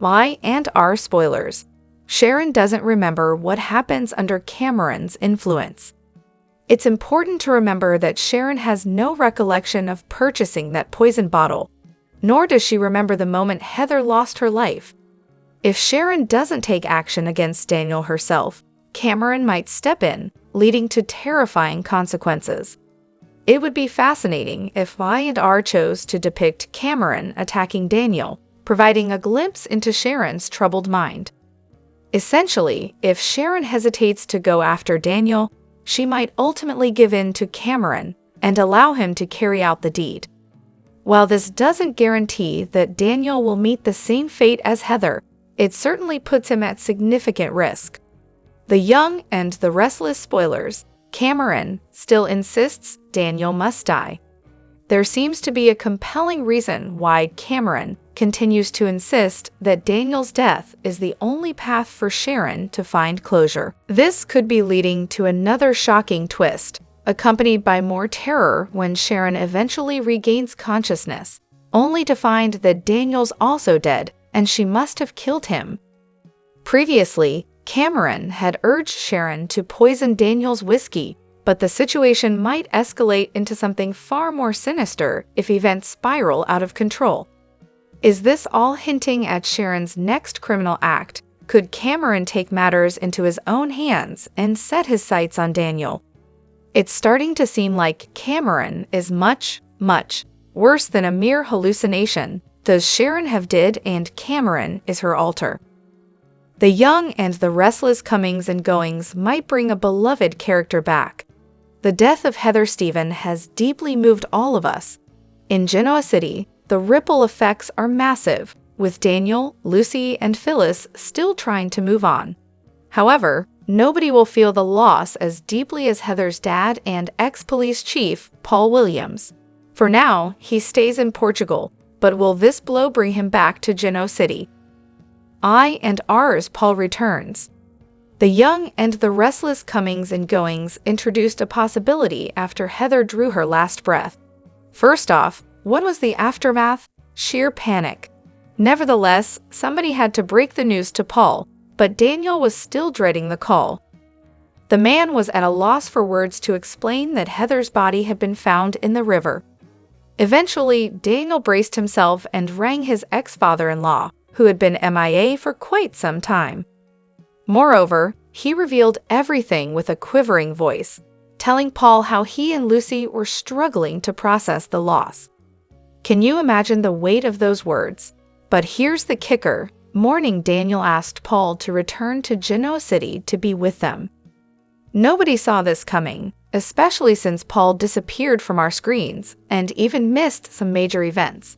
Y&R spoilers. Sharon doesn't remember what happens under Cameron's influence. It's important to remember that Sharon has no recollection of purchasing that poison bottle. nor does she remember the moment Heather lost her life. If Sharon doesn't take action against Daniel herself, Cameron might step in, leading to terrifying consequences. It would be fascinating if Y&R chose to depict Cameron attacking Daniel, providing a glimpse into Sharon's troubled mind. Essentially, if Sharon hesitates to go after Daniel, she might ultimately give in to Cameron and allow him to carry out the deed. While this doesn't guarantee that Daniel will meet the same fate as Heather, it certainly puts him at significant risk. The Young and the Restless spoilers, Cameron still insists Daniel must die. There seems to be a compelling reason why Cameron continues to insist that Daniel's death is the only path for Sharon to find closure. This could be leading to another shocking twist, accompanied by more terror when Sharon eventually regains consciousness, only to find that Daniel's also dead and she must have killed him. Previously, Cameron had urged Sharon to poison Daniel's whiskey, but the situation might escalate into something far more sinister if events spiral out of control. Is this all hinting at Sharon's next criminal act? Could Cameron take matters into his own hands and set his sights on Daniel? It's starting to seem like Cameron is much, much worse than a mere hallucination. Does Sharon have did and Cameron is her alter? The Young and the Restless comings and goings might bring a beloved character back. The death of Heather Stephen has deeply moved all of us. In Genoa City, the ripple effects are massive, with Daniel, Lucy, and Phyllis still trying to move on. However, nobody will feel the loss as deeply as Heather's dad and ex-police chief, Paul Williams. For now, he stays in Portugal, but will this blow bring him back to Genoa City? Y&R's Paul returns. The Young and the Restless comings and goings introduced a possibility after Heather drew her last breath. First off, what was the aftermath? Sheer panic. Nevertheless, somebody had to break the news to Paul, but Daniel was still dreading the call. The man was at a loss for words to explain that Heather's body had been found in the river. Eventually, Daniel braced himself and rang his ex-father-in-law, who had been MIA for quite some time. Moreover, he revealed everything with a quivering voice, telling Paul how he and Lucy were struggling to process the loss. Can you imagine the weight of those words? But here's the kicker. Mourning Daniel asked Paul to return to Genoa City to be with them. Nobody saw this coming, especially since Paul disappeared from our screens and even missed some major events.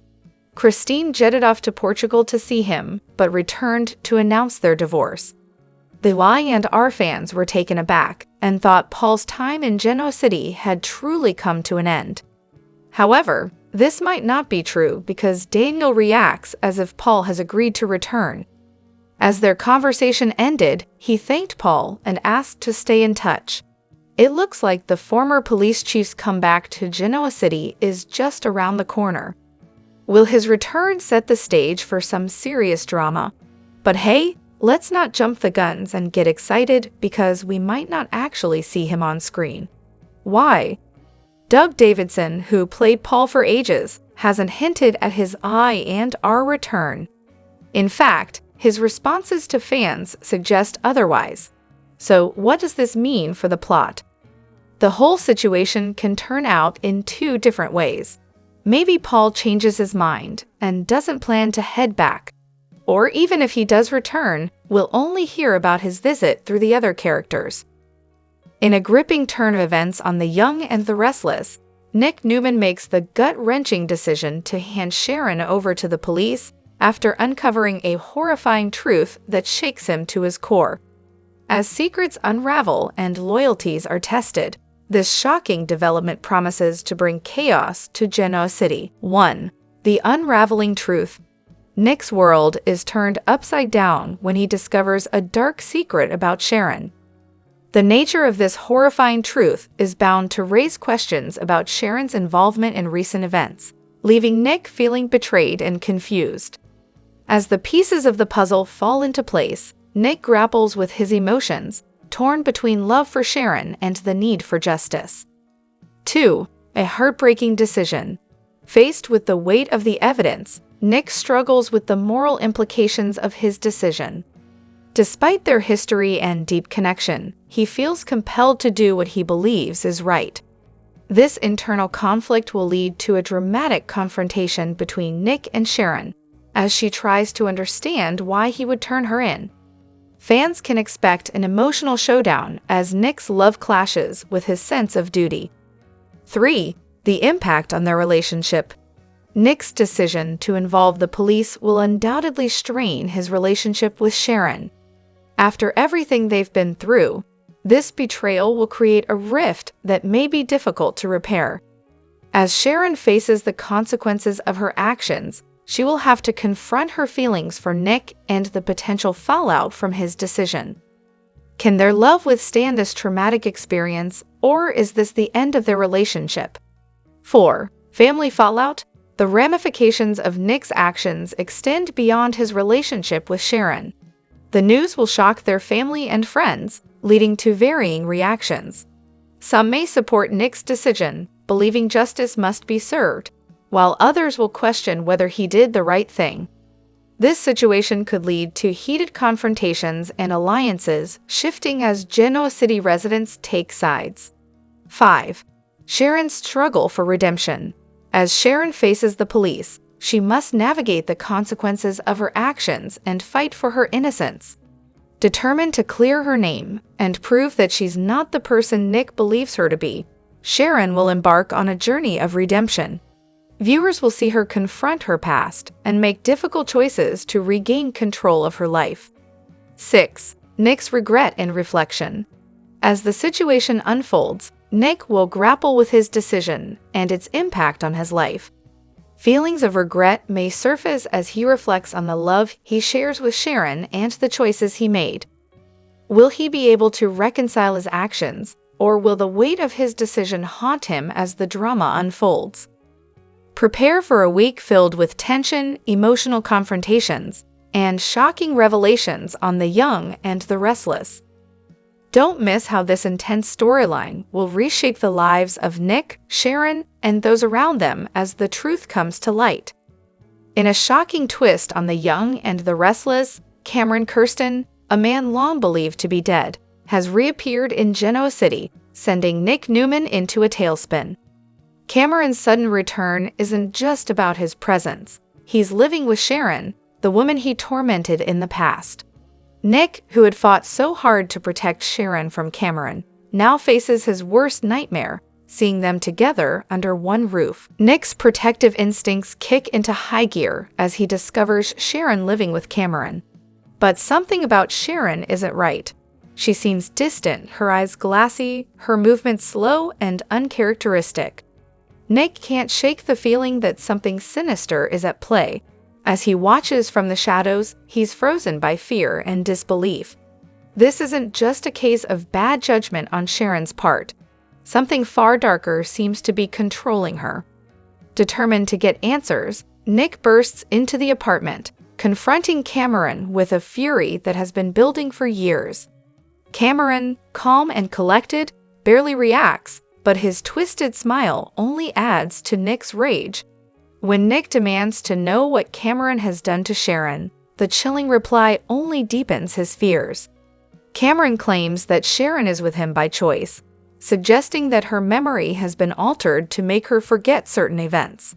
Christine jetted off to Portugal to see him, but returned to announce their divorce. The Y&R fans were taken aback and thought Paul's time in Genoa City had truly come to an end. However, this might not be true because Daniel reacts as if Paul has agreed to return. As their conversation ended, he thanked Paul and asked to stay in touch. It looks like the former police chief's comeback to Genoa City is just around the corner. Will his return set the stage for some serious drama? But hey, let's not jump the guns and get excited because we might not actually see him on screen. Why? Doug Davidson, who played Paul for ages, hasn't hinted at his Y&R return. In fact, his responses to fans suggest otherwise. So what does this mean for the plot? The whole situation can turn out in two different ways. Maybe Paul changes his mind and doesn't plan to head back. Or even if he does return, we'll only hear about his visit through the other characters. In a gripping turn of events on The Young and the Restless, Nick Newman makes the gut-wrenching decision to hand Sharon over to the police after uncovering a horrifying truth that shakes him to his core. As secrets unravel and loyalties are tested, this shocking development promises to bring chaos to Genoa City. 1. The unraveling truth. Nick's world is turned upside down when he discovers a dark secret about Sharon. The nature of this horrifying truth is bound to raise questions about Sharon's involvement in recent events, leaving Nick feeling betrayed and confused. As the pieces of the puzzle fall into place, Nick grapples with his emotions, torn between love for Sharon and the need for justice. 2. A heartbreaking decision. Faced with the weight of the evidence, Nick struggles with the moral implications of his decision. Despite their history and deep connection, he feels compelled to do what he believes is right. This internal conflict will lead to a dramatic confrontation between Nick and Sharon, as she tries to understand why he would turn her in. Fans can expect an emotional showdown as Nick's love clashes with his sense of duty. 3. The impact on their relationship. Nick's decision to involve the police will undoubtedly strain his relationship with Sharon. After everything they've been through, this betrayal will create a rift that may be difficult to repair. As Sharon faces the consequences of her actions, she will have to confront her feelings for Nick and the potential fallout from his decision. Can their love withstand this traumatic experience, or is this the end of their relationship? 4. Family fallout. The ramifications of Nick's actions extend beyond his relationship with Sharon. The news will shock their family and friends, leading to varying reactions. Some may support Nick's decision, believing justice must be served, while others will question whether he did the right thing. This situation could lead to heated confrontations and alliances shifting as Genoa City residents take sides. 5. Sharon's struggle for redemption. As Sharon faces the police, she must navigate the consequences of her actions and fight for her innocence. Determined to clear her name and prove that she's not the person Nick believes her to be, Sharon will embark on a journey of redemption. Viewers will see her confront her past and make difficult choices to regain control of her life. 6. Nick's regret and reflection. As the situation unfolds, Nick will grapple with his decision and its impact on his life. Feelings of regret may surface as he reflects on the love he shares with Sharon and the choices he made. Will he be able to reconcile his actions, or will the weight of his decision haunt him as the drama unfolds? Prepare for a week filled with tension, emotional confrontations, and shocking revelations on the young and the restless. Don't miss how this intense storyline will reshape the lives of Nick, Sharon, and those around them as the truth comes to light. In a shocking twist on the young and the restless, Cameron Kirsten, a man long believed to be dead, has reappeared in Genoa City, sending Nick Newman into a tailspin. Cameron's sudden return isn't just about his presence. He's living with Sharon, the woman he tormented in the past. Nick, who had fought so hard to protect Sharon from Cameron, now faces his worst nightmare, seeing them together under one roof. Nick's protective instincts kick into high gear as he discovers Sharon living with Cameron. But something about Sharon isn't right. She seems distant, her eyes glassy, her movements slow and uncharacteristic. Nick can't shake the feeling that something sinister is at play. As he watches from the shadows, he's frozen by fear and disbelief. This isn't just a case of bad judgment on Sharon's part. Something far darker seems to be controlling her. Determined to get answers, Nick bursts into the apartment, confronting Cameron with a fury that has been building for years. Cameron, calm and collected, barely reacts, but his twisted smile only adds to Nick's rage. When Nick demands to know what Cameron has done to Sharon, the chilling reply only deepens his fears. Cameron claims that Sharon is with him by choice, suggesting that her memory has been altered to make her forget certain events.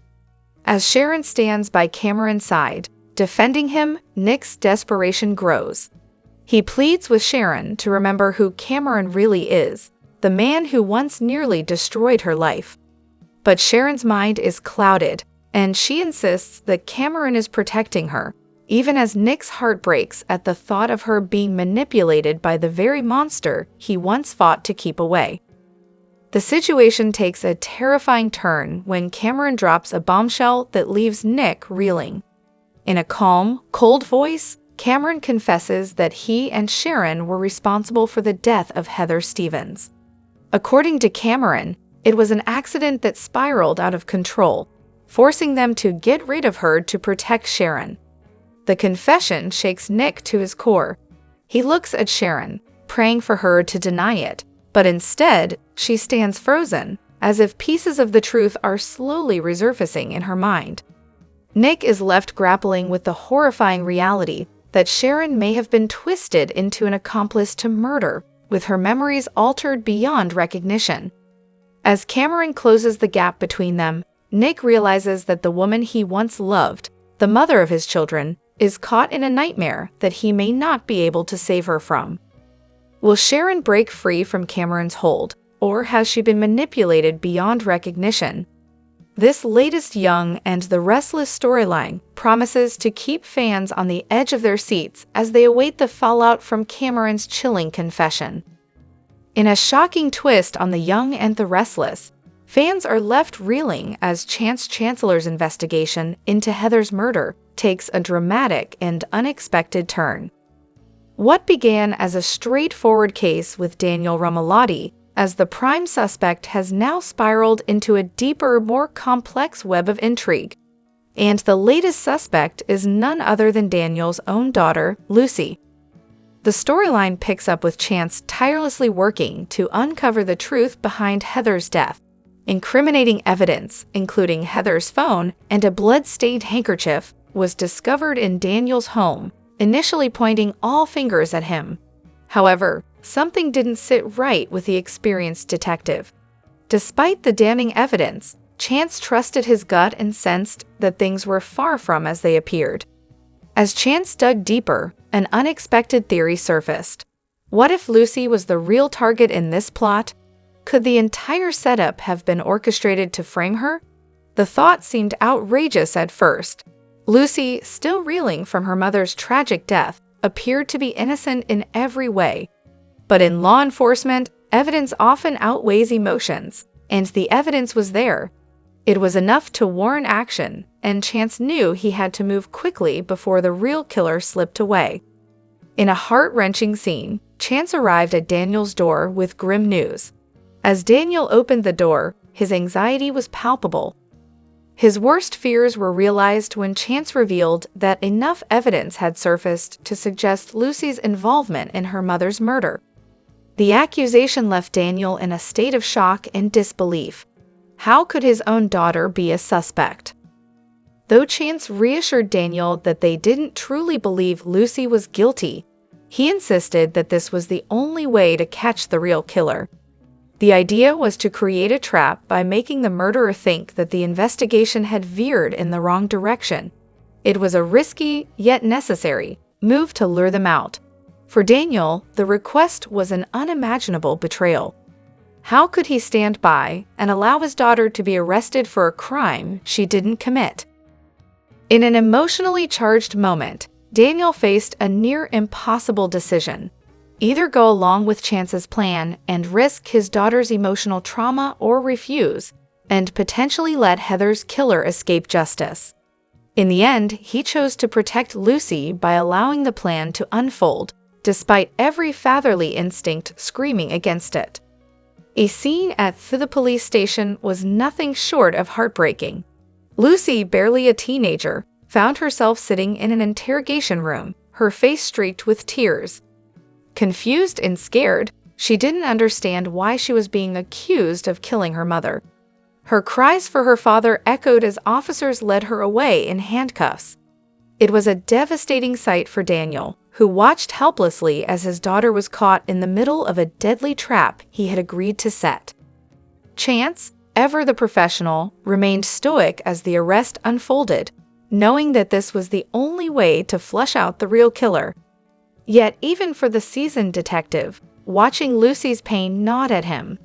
As Sharon stands by Cameron's side, defending him, Nick's desperation grows. He pleads with Sharon to remember who Cameron really is, the man who once nearly destroyed her life. But Sharon's mind is clouded, and she insists that Cameron is protecting her, even as Nick's heart breaks at the thought of her being manipulated by the very monster he once fought to keep away. The situation takes a terrifying turn when Cameron drops a bombshell that leaves Nick reeling. In a calm, cold voice, Cameron confesses that he and Sharon were responsible for the death of Heather Stevens. According to Cameron, it was an accident that spiraled out of control, forcing them to get rid of her to protect Sharon. The confession shakes Nick to his core. He looks at Sharon, praying for her to deny it, but instead, she stands frozen, as if pieces of the truth are slowly resurfacing in her mind. Nick is left grappling with the horrifying reality that Sharon may have been twisted into an accomplice to murder, with her memories altered beyond recognition. As Cameron closes the gap between them, Nick realizes that the woman he once loved, the mother of his children, is caught in a nightmare that he may not be able to save her from. Will Sharon break free from Cameron's hold, or has she been manipulated beyond recognition? This latest Young and the Restless storyline promises to keep fans on the edge of their seats as they await the fallout from Cameron's chilling confession. In a shocking twist on the Young and the Restless, fans are left reeling as Chance Chancellor's investigation into Heather's murder takes a dramatic and unexpected turn. What began as a straightforward case with Daniel Romalotti as the prime suspect has now spiraled into a deeper, more complex web of intrigue. And the latest suspect is none other than Daniel's own daughter, Lucy. The storyline picks up with Chance tirelessly working to uncover the truth behind Heather's death. Incriminating evidence, including Heather's phone and a blood-stained handkerchief, was discovered in Daniel's home, initially pointing all fingers at him. However, something didn't sit right with the experienced detective. Despite the damning evidence, Chance trusted his gut and sensed that things were far from as they appeared. As Chance dug deeper, an unexpected theory surfaced. What if Lucy was the real target in this plot? Could the entire setup have been orchestrated to frame her? The thought seemed outrageous at first. Lucy, still reeling from her mother's tragic death, appeared to be innocent in every way. But in law enforcement, evidence often outweighs emotions, and the evidence was there. It was enough to warrant action, and Chance knew he had to move quickly before the real killer slipped away. In a heart-wrenching scene, Chance arrived at Daniel's door with grim news. As Daniel opened the door, his anxiety was palpable. His worst fears were realized when Chance revealed that enough evidence had surfaced to suggest Lucy's involvement in her mother's murder. The accusation left Daniel in a state of shock and disbelief. How could his own daughter be a suspect? Though Chance reassured Daniel that they didn't truly believe Lucy was guilty, he insisted that this was the only way to catch the real killer. The idea was to create a trap by making the murderer think that the investigation had veered in the wrong direction. It was a risky, yet necessary, move to lure them out. For Daniel, the request was an unimaginable betrayal. How could he stand by and allow his daughter to be arrested for a crime she didn't commit? In an emotionally charged moment, Daniel faced a near-impossible decision. Either go along with Chance's plan and risk his daughter's emotional trauma, or refuse, and potentially let Heather's killer escape justice. In the end, he chose to protect Lucy by allowing the plan to unfold, despite every fatherly instinct screaming against it. A scene at the police station was nothing short of heartbreaking. Lucy, barely a teenager, found herself sitting in an interrogation room, her face streaked with tears. Confused and scared, she didn't understand why she was being accused of killing her mother. Her cries for her father echoed as officers led her away in handcuffs. It was a devastating sight for Daniel, who watched helplessly as his daughter was caught in the middle of a deadly trap he had agreed to set. Chance, ever the professional, remained stoic as the arrest unfolded, knowing that this was the only way to flush out the real killer. Yet even for the seasoned detective, watching Lucy's pain gnawed at him.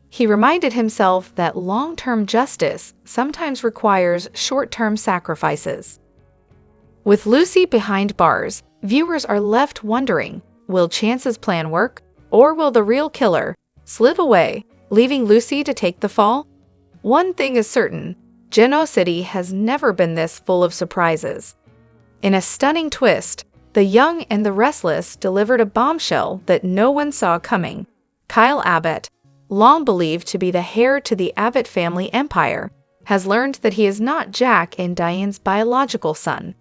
He reminded himself that long-term justice sometimes requires short-term sacrifices. With Lucy behind bars, viewers are left wondering, will Chance's plan work, or will the real killer slip away, leaving Lucy to take the fall? One thing is certain, Genoa City has never been this full of surprises. In a stunning twist, the Young and the Restless delivered a bombshell that no one saw coming. Kyle Abbott, long believed to be the heir to the Abbott family empire, has learned that he is not Jack and Diane's biological son.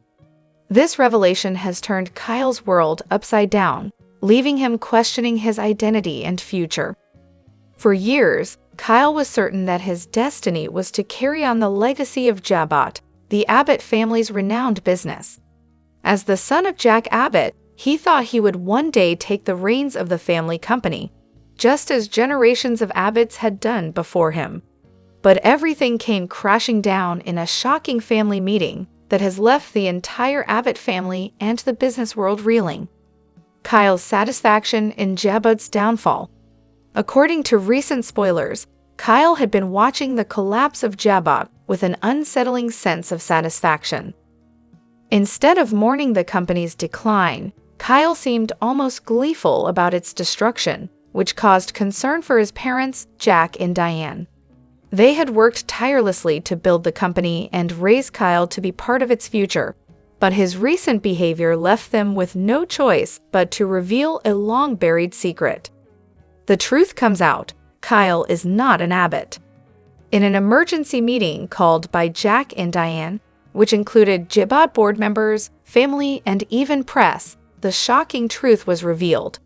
This revelation has turned Kyle's world upside down, leaving him questioning his identity and future. For years, Kyle was certain that his destiny was to carry on the legacy of Abbott, the Abbott family's renowned business. As the son of Jack Abbott, he thought he would one day take the reins of the family company, just as generations of Abbotts had done before him. But everything came crashing down in a shocking family meeting that has left the entire Abbott family and the business world reeling. Kyle's satisfaction in Abbott's downfall. According to recent spoilers, Kyle had been watching the collapse of Abbott with an unsettling sense of satisfaction. Instead of mourning the company's decline, Kyle seemed almost gleeful about its destruction, which caused concern for his parents, Jack and Diane. They had worked tirelessly to build the company and raise Kyle to be part of its future, but his recent behavior left them with no choice but to reveal a long-buried secret. The truth comes out: Kyle is not an Abbott. In an emergency meeting called by Jack and Diane, which included Abbott board members, family, and even press, the shocking truth was revealed.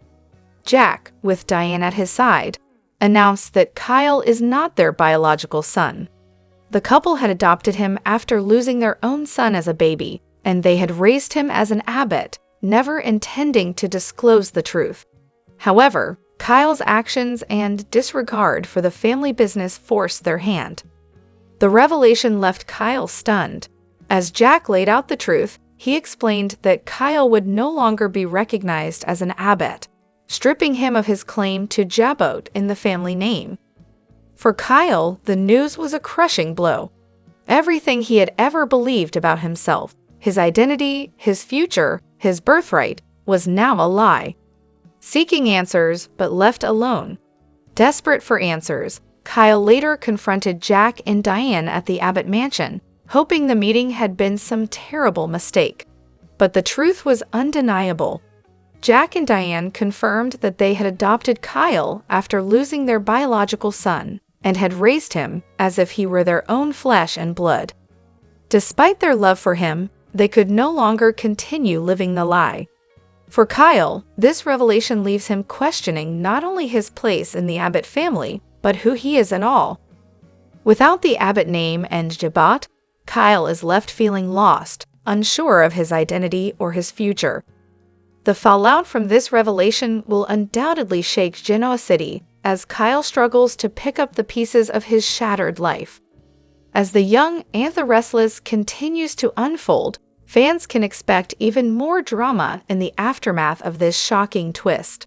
Jack, with Diane at his side, announced that Kyle is not their biological son. The couple had adopted him after losing their own son as a baby, and they had raised him as an Abbott, never intending to disclose the truth. However, Kyle's actions and disregard for the family business forced their hand. The revelation left Kyle stunned. As Jack laid out the truth, he explained that Kyle would no longer be recognized as an Abbott, stripping him of his claim to Abbott in the family name. For Kyle, the news was a crushing blow. Everything he had ever believed about himself, his identity, his future, his birthright, was now a lie. Seeking answers, but left alone. Desperate for answers, Kyle later confronted Jack and Diane at the Abbott mansion, hoping the meeting had been some terrible mistake. But the truth was undeniable. Jack and Diane confirmed that they had adopted Kyle after losing their biological son and had raised him as if he were their own flesh and blood. Despite their love for him, they could no longer continue living the lie. For Kyle, this revelation leaves him questioning not only his place in the Abbott family, but who he is at all. Without the Abbott name and Abbott, Kyle is left feeling lost, unsure of his identity or his future. The fallout from this revelation will undoubtedly shake Genoa City as Kyle struggles to pick up the pieces of his shattered life. As the Young and the Restless continues to unfold, fans can expect even more drama in the aftermath of this shocking twist.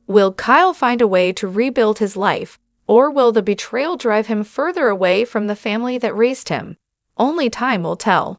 Will Kyle find a way to rebuild his life, or will the betrayal drive him further away from the family that raised him? Only time will tell.